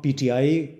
PTI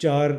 4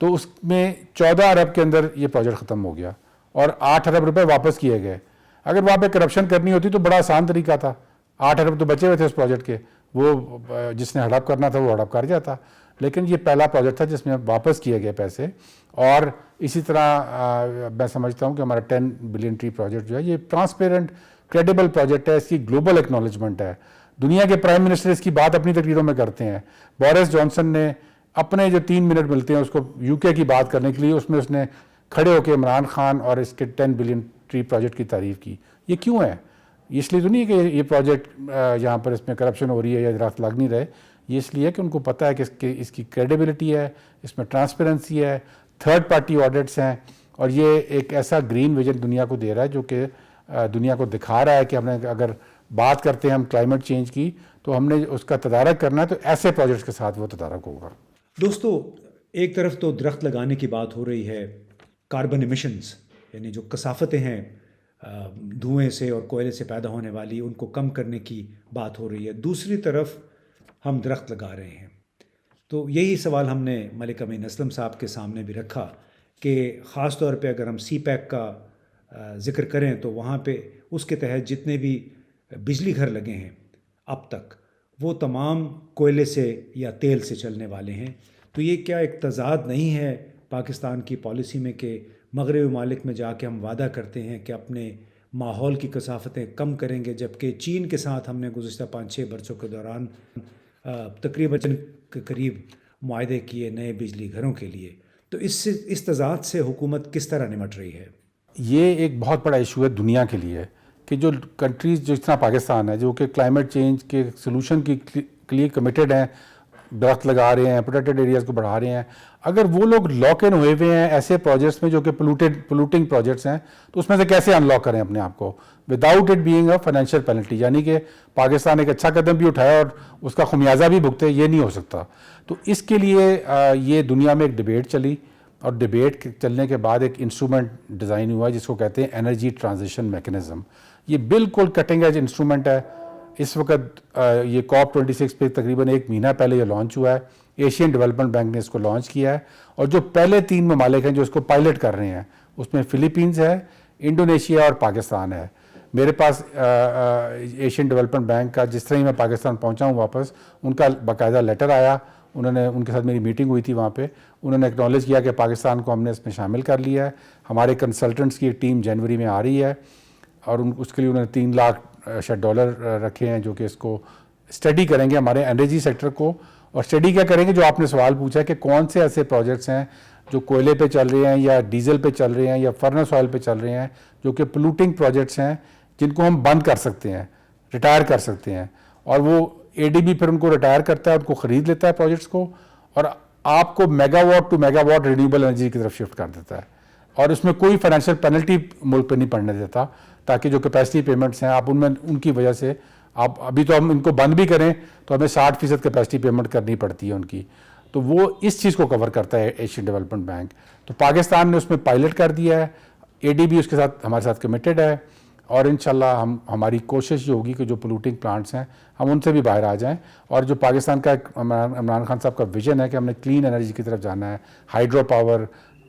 تو اس میں 14 ارب کے اندر یہ پروجیکٹ ختم ہو گیا اور 8 ارب روپے واپس کیے گئے. اگر وہاں پہ کرپشن کرنی ہوتی تو بڑا آسان طریقہ تھا, 8 ارب تو بچے ہوئے تھے اس پروجیکٹ کے, وہ جس نے ہڑپ کرنا تھا وہ ہڑپ کر جاتا. لیکن یہ پہلا پروجیکٹ تھا جس میں واپس کیے گئے پیسے. اور اسی طرح میں سمجھتا ہوں کہ ہمارا 10 بلین ٹری پروجیکٹ جو ہے یہ ٹرانسپیرنٹ کریڈیبل پروجیکٹ ہے, اس کی گلوبل ایکنالجمنٹ ہے. دنیا کے پرائم منسٹر اس کی بات اپنی تقریروں میں کرتے ہیں. بورس جانسن نے اپنے جو 3 منٹ ملتے ہیں اس کو یو کے کی بات کرنے کے لیے, اس میں اس نے کھڑے ہو کے عمران خان اور اس کے 10 بلین ٹری پروجیکٹ کی تعریف کی. یہ کیوں ہے؟ اس لیے تو نہیں کہ یہ پروجیکٹ یہاں پر اس میں کرپشن ہو رہی ہے یا درخت لگ نہیں رہے, یہ اس لیے کہ ان کو پتہ ہے کہ اس کی کریڈیبلٹی ہے, اس میں ٹرانسپیرنسی ہے, تھرڈ پارٹی آڈٹس ہیں, اور یہ ایک ایسا گرین ویژن دنیا کو دے رہا ہے جو کہ دنیا کو دکھا رہا ہے کہ ہم نے اگر بات کرتے ہیں ہم کلائمیٹ چینج کی تو ہم نے اس کا تدارک کرنا ہے, تو ایسے پروجیکٹس کے ساتھ وہ تدارک ہوگا. دوستو، ایک طرف تو درخت لگانے کی بات ہو رہی ہے, کاربن ایمیشنز یعنی جو کثافتیں ہیں دھوئیں سے اور کوئلے سے پیدا ہونے والی, ان کو کم کرنے کی بات ہو رہی ہے. دوسری طرف ہم درخت لگا رہے ہیں. تو یہی سوال ہم نے ملک امین اسلم صاحب کے سامنے بھی رکھا کہ خاص طور پہ اگر ہم سی پیک کا ذکر کریں تو وہاں پہ اس کے تحت جتنے بھی بجلی گھر لگے ہیں اب تک وہ تمام کوئلے سے یا تیل سے چلنے والے ہیں. تو یہ کیا ایک تضاد نہیں ہے پاکستان کی پالیسی میں کہ مغربی ممالک میں جا کے ہم وعدہ کرتے ہیں کہ اپنے ماحول کی کثافتیں کم کریں گے, جبکہ چین کے ساتھ ہم نے گزشتہ 5-6 برسوں کے دوران تقریباً قریب معاہدے کیے نئے بجلی گھروں کے لیے. تو اس تضاد سے حکومت کس طرح نمٹ رہی ہے؟ یہ ایک بہت بڑا ایشو ہے دنیا کے لیے کہ جو کنٹریز جس طرح پاکستان ہے جو کہ کلائمیٹ چینج کے سلوشن کے لیے کمیٹڈ ہیں, درخت لگا رہے ہیں, پروٹیکٹڈ ایریاز کو بڑھا رہے ہیں, اگر وہ لوگ لاک ان ہوئے ہوئے ہیں ایسے پروجیکٹس میں جو کہ پولوٹنگ پروجیکٹس ہیں, تو اس میں سے کیسے ان لاک کریں اپنے آپ کو without it being a financial penalty, یعنی کہ پاکستان ایک اچھا قدم بھی اٹھایا اور اس کا خمیازہ بھی بھگتے, یہ نہیں ہو سکتا. تو اس کے لیے یہ دنیا میں ایک ڈبیٹ چلی, اور ڈبیٹ چلنے کے بعد ایک انسٹرومنٹ ڈیزائن ہوا جس کو کہتے ہیں انرجی ٹرانزیشن میکنزم. یہ بالکل کٹنگ ایج انسٹرومنٹ ہے. اس وقت یہ COP26 پہ تقریباً 1 مہینہ پہلے یہ لانچ ہوا ہے. ایشین ڈیولپمنٹ بینک نے اس کو لانچ کیا ہے, اور جو پہلے 3 ممالک ہیں جو اس کو پائلٹ کر رہے ہیں اس میں فلپینز ہے, انڈونیشیا اور پاکستان ہے. میرے پاس ایشین ڈیولپمنٹ بینک کا, جس طرح ہی میں پاکستان پہنچا ہوں واپس, ان کا باقاعدہ لیٹر آیا. ان کے ساتھ میری میٹنگ ہوئی تھی وہاں پہ. انہوں نے ایکنالج کیا کہ پاکستان کو ہم نے اس میں شامل کر لیا ہے. ہمارے کنسلٹنٹس کی ایک ٹیم جنوری میں آ رہی ہے, اور اس کے لیے انہوں نے $3 لاکھ رکھے ہیں جو کہ اس کو اسٹڈی کریں گے ہمارے انرجی سیکٹر کو. اور اسٹڈی کیا کریں گے, جو آپ نے سوال پوچھا کہ کون سے ایسے پروجیکٹس ہیں جو کوئلے پہ چل رہے ہیں یا ڈیزل پہ چل رہے ہیں یا فرنس آئل پہ چل رہے ہیں, جو کہ پولوٹنگ پروجیکٹس ہیں جن کو ہم بند کر سکتے ہیں, ریٹائر کر سکتے ہیں. اور وہ ADB پھر ان کو ریٹائر کرتا ہے, ان کو خرید لیتا ہے پروجیکٹس کو, اور آپ کو megawatt to megawatt renewable energy کی طرف شفٹ کر دیتا ہے. اور اس میں کوئی فائنینشیل پینلٹی ملک پہ نہیں پڑنے دیتا, تاکہ جو کیپیسٹی پیمنٹس ہیں آپ ان کی وجہ سے آپ ابھی تو ہم ان کو بند بھی کریں تو ہمیں 60% کیپیسٹی پیمنٹ کرنی پڑتی ہے ان کی. تو وہ اس چیز کو کور کرتا ہے ایشین ڈیولپمنٹ بینک. تو پاکستان نے اس میں پائلٹ کر دیا ہے, ADB اس کے ساتھ ہمارے ساتھ کمیٹڈ ہے, اور انشاءاللہ ہماری کوشش یہ ہوگی کہ جو پولوٹنگ پلانٹس ہیں ہم ان سے بھی باہر آ جائیں. اور جو پاکستان کا عمران خان صاحب کا ویژن ہے کہ ہم نے کلین انرجی کی طرف جانا ہے, hydropower,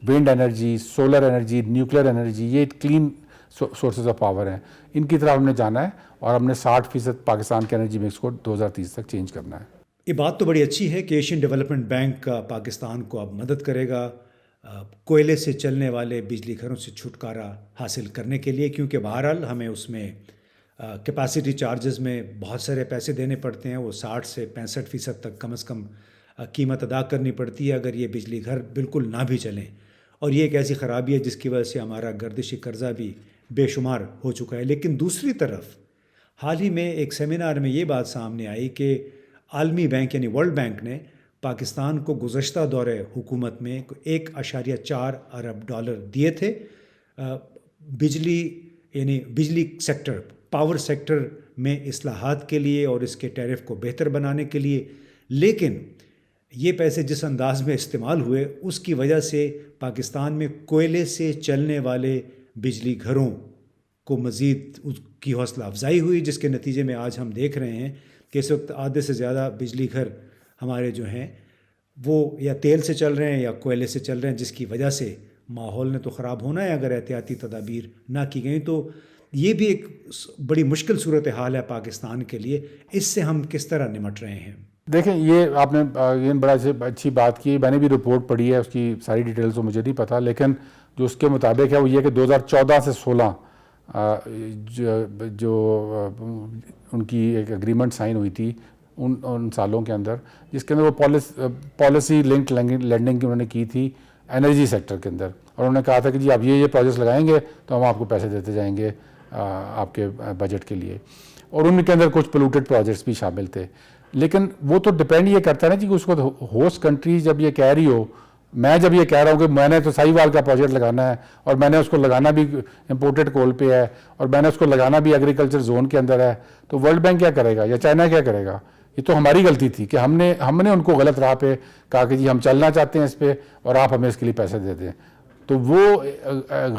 wind energy, solar energy, nuclear energy, یہ کلین سورسز آف پاور ہیں, ان کی طرف ہم نے جانا ہے, اور ہم نے 60% پاکستان کے انرجی مکس کو 2030 تک چینج کرنا ہے. یہ بات تو بڑی اچھی ہے کہ ایشین ڈیولپمنٹ بینک پاکستان کو اب مدد کرے گا کوئلے سے چلنے والے بجلی گھروں سے چھٹکارا حاصل کرنے کے لیے, کیونکہ بہرحال ہمیں اس میں کیپیسٹی چارجز میں بہت سارے پیسے دینے پڑتے ہیں. وہ 60 سے 65% تک کم از کم قیمت ادا کرنی پڑتی ہے اگر یہ بجلی گھر بالکل نہ بھی چلیں. اور یہ ایک ایسی خرابی ہے جس کی وجہ سے ہمارا گردشی قرضہ بھی بے شمار ہو چکا ہے. لیکن دوسری طرف حال ہی میں ایک سیمینار میں یہ بات سامنے آئی کہ عالمی بینک یعنی ورلڈ بینک نے پاکستان کو گزشتہ دور حکومت میں $1.4 ارب دیے تھے بجلی یعنی بجلی سیکٹر, پاور سیکٹر میں اصلاحات کے لیے اور اس کے ٹیرف کو بہتر بنانے کے لیے. لیکن یہ پیسے جس انداز میں استعمال ہوئے اس کی وجہ سے پاکستان میں کوئلے سے چلنے والے بجلی گھروں کو مزید اس کی حوصلہ افزائی ہوئی, جس کے نتیجے میں آج ہم دیکھ رہے ہیں کہ اس وقت آدھے سے زیادہ بجلی گھر ہمارے جو ہیں وہ یا تیل سے چل رہے ہیں یا کوئلے سے چل رہے ہیں، جس کی وجہ سے ماحول نے تو خراب ہونا ہے اگر احتیاطی تدابیر نہ کی گئیں. تو یہ بھی ایک بڑی مشکل صورتحال ہے پاکستان کے لیے. اس سے ہم کس طرح نمٹ رہے ہیں؟ دیکھیں، یہ آپ نے یہ بڑا اچھی بات کی. میں نے بھی رپورٹ پڑھی ہے، اس کی ساری ڈیٹیلز تو مجھے نہیں پتہ، لیکن جو اس کے مطابق ہے وہ یہ کہ 2014 سے 16 جو ان کی ایک اگریمنٹ سائن ہوئی تھی ان سالوں کے اندر، جس کے اندر وہ پالیسی لنک لینڈنگ کی انہوں نے کی تھی انرجی سیکٹر کے اندر، اور انہوں نے کہا تھا کہ جی آپ یہ پروجیکٹس لگائیں گے تو ہم آپ کو پیسے دیتے جائیں گے آپ کے بجٹ کے لیے. اور ان کے اندر کچھ پولوٹیڈ پروجیکٹس بھی شامل تھے. لیکن وہ تو ڈپینڈ یہ کرتا ہے نا جی کہ اس کو ہوسٹ کنٹری جب یہ کہہ رہی ہو، میں جب یہ کہہ رہا ہوں کہ میں نے تو ساہی وال کا پروجیکٹ لگانا ہے اور میں نے اس کو لگانا بھی امپورٹڈ کول پہ ہے اور میں نے اس کو لگانا بھی ایگریکلچر زون کے اندر ہے، تو ورلڈ بینک کیا کرے گا یا چائنا کیا کرے گا؟ یہ تو ہماری غلطی تھی کہ ہم نے ان کو غلط راہ پہ کہا کہ جی ہم چلنا چاہتے ہیں اس پہ اور آپ ہمیں اس کے لیے پیسے دے دیں. تو وہ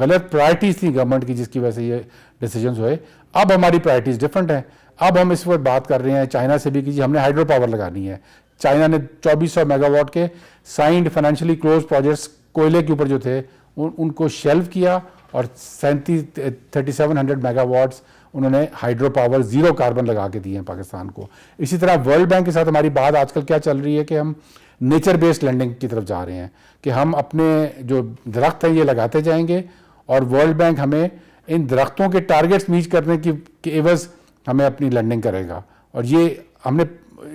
غلط پرائرٹیز تھیں گورنمنٹ کی، جس کی وجہ سے یہ ڈیسیجنز ہوئے. اب ہماری پرائرٹیز ڈفرینٹ ہیں. اب ہم اس وقت بات کر رہے ہیں چائنا سے بھی کہ جی ہم نے ہائیڈرو پاور لگانی ہے. چائنا نے 2400 میگا واٹ کے سائنڈ فائنینشلی کلوز پروجیکٹس کوئلے کے اوپر جو تھے ان کو شیلف کیا، اور 3700 میگا واٹس انہوں نے ہائیڈرو پاور زیرو کاربن لگا کے دیے ہیں پاکستان کو. اسی طرح ورلڈ بینک کے ساتھ ہماری بات آج کل کیا چل رہی ہے کہ ہم نیچر بیسڈ لینڈنگ کی طرف جا رہے ہیں کہ ہم اپنے جو درخت ہیں یہ لگاتے جائیں گے، اور ورلڈ بینک ہمیں ان درختوں کے ٹارگیٹس میٹ کرنے کی عوض ہمیں اپنی لینڈنگ کرے گا. اور یہ ہم نے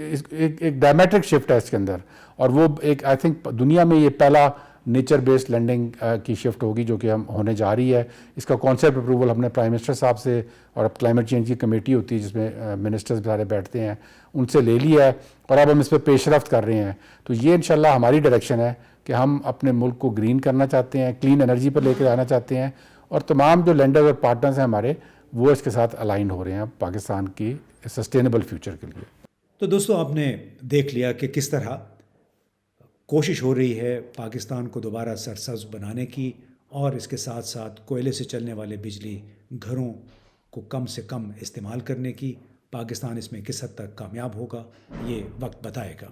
ایک ڈائمیٹرک شفٹ ہے اس کے اندر، اور وہ ایک آئی تھنک دنیا میں یہ پہلا نیچر بیسڈ لینڈنگ کی شفٹ ہوگی جو کہ ہم ہونے جا رہی ہے. اس کا کانسیپٹ اپروول ہم نے پرائم منسٹر صاحب سے، اور اب کلائمیٹ چینج کی کمیٹی ہوتی ہے جس میں منسٹرز سارے بیٹھتے ہیں، ان سے لے لیا ہے، اور اب ہم اس پہ پیش رفت کر رہے ہیں. تو یہ انشاءاللہ ہماری ڈائریکشن ہے کہ ہم اپنے ملک کو گرین کرنا چاہتے ہیں، کلین انرجی پر لے کے آنا چاہتے ہیں، اور تمام جو لینڈرز اور پارٹنرز ہیں ہمارے وہ اس کے ساتھ الائنڈ ہو رہے ہیں پاکستان کی سسٹینیبل فیوچر کے لیے. تو دوستو، آپ نے دیکھ لیا کہ کس طرح کوشش ہو رہی ہے پاکستان کو دوبارہ سرسبز بنانے کی، اور اس کے ساتھ ساتھ کوئلے سے چلنے والے بجلی گھروں کو کم سے کم استعمال کرنے کی. پاکستان اس میں کس حد تک کامیاب ہوگا یہ وقت بتائے گا.